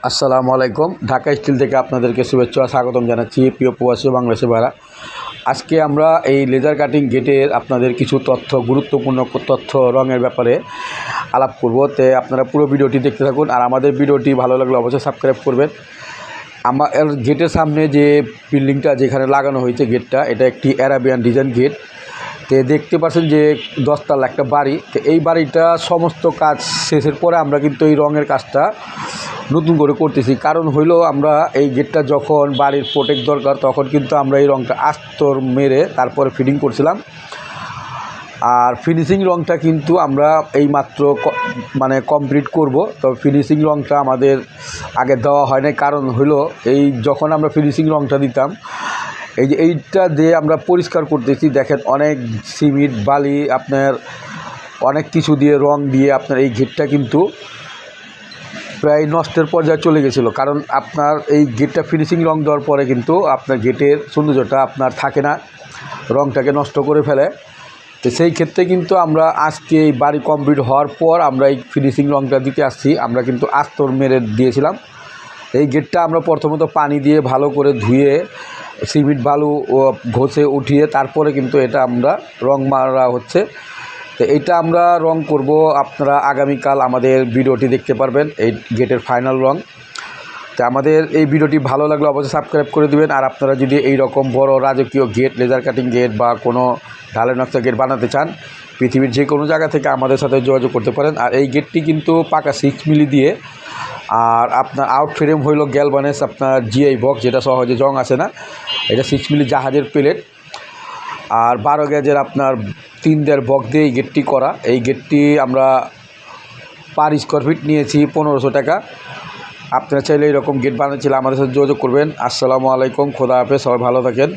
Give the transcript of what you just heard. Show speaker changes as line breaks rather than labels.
আসসালামু আলাইকুম। ঢাকা স্টিল থেকে আপনাদেরকে শুভেচ্ছা ও স্বাগতম জানাচ্ছি প্রিয় প্রবাসী বাংলাদেশি ভাইরা। আজকে আমরা এই লেজার কাটিং গেটের আপনাদের কিছু গুরুত্বপূর্ণ তথ্য রঙের ব্যাপারে আলাপ করব। তে আপনারা পুরো ভিডিওটি দেখতে থাকুন, আর আমাদের ভিডিওটি ভালো লাগলে অবশ্যই সাবস্ক্রাইব করবেন। আমার গেটের সামনে যে বিল্ডিংটা যেখানে লাগানো হয়েছে গেটটা, এটা একটি অ্যারাবিয়ান ডিজাইন গেট। তো দেখতে পাচ্ছেন যে 10 তলা একটা বাড়ি। তো এই বাড়িটা সমস্ত কাজ শেষের পরে আমরা কিন্তু এই রঙের কাজটা নতুন করে করতেছি। কারণ হইলো, আমরা এই গেটটা যখন বাড়ির প্রোটেক্ট দরকার তখন কিন্তু আমরা এই রঙটা আস্তর মেরে তারপরে ফিটিং করছিলাম। আর ফিনিশিং রঙটা কিন্তু আমরা এই মাত্র কমপ্লিট করব। তবে ফিনিশিং রঙটা আমাদের আগে দেওয়া হয় না। কারণ হলো, এই যখন আমরা ফিনিশিং রঙটা দিতাম, এই যে এইটা দিয়ে আমরা পরিষ্কার করতেছি, দেখেন অনেক সিমেন্ট বালি আপনার অনেক কিছু দিয়ে রং দিয়ে আপনার এই গেটটা কিন্তু প্রায় নষ্টের পর্যায়ে চলে গেছিলো। কারণ আপনার এই গেটটা ফিনিশিং রং দেওয়ার পরে কিন্তু আপনার গেটের সৌন্দর্যটা আপনার থাকে না, রংটাকে নষ্ট করে ফেলে। তো সেই ক্ষেত্রে কিন্তু আমরা আজকে এই বাড়ি কমপ্লিট হওয়ার পর আমরা এই ফিনিশিং রংটা দিতে আসছি। আমরা কিন্তু আস্তর মেরে দিয়েছিলাম। এই গেটটা আমরা প্রথমত পানি দিয়ে ভালো করে ধুয়ে সিমেন্ট বালু ঘষে উঠিয়ে তারপরে কিন্তু এটা আমরা রং মারা হচ্ছে। তো এইটা আমরা রং করব, আপনারা আগামীকাল আমাদের ভিডিওটি দেখতে পারবেন এই গেটের ফাইনাল রং। তো আমাদের এই ভিডিওটি ভালো লাগলে অবশ্যই সাবস্ক্রাইব করে দেবেন। আর আপনারা যদি এই রকম বড় রাজকীয় গেট, লেজার কাটিং গেট বা কোনো ঢালাই নকশা গেট বানাতে চান, পৃথিবীর যে কোনো জায়গা থেকে আমাদের সাথে যোগাযোগ করতে পারেন। আর এই গেটটি কিন্তু পাকা 6 মিলি দিয়ে, আর আপনার আউট ফ্রেম হইল গ্যালভানেস আপনার জিআই বক্স, যেটা সহজে জং আসে না। এটা 6 মিলি জাহাজের প্লেট, আর 12 গেজের আপনার 3 বক্স দিয়ে এই গেটটি করা। এই গেটটি আমরা পার স্কোয়ার ফিট নিয়েছি 1500 টাকা। আপনারা চাইলে এরকম গেট বানিয়েছিলেন আমাদের সাথে যোগাযোগ করবেন। আসসালামু আলাইকুম, খোদা হাফেজ, সবাই ভালো থাকেন।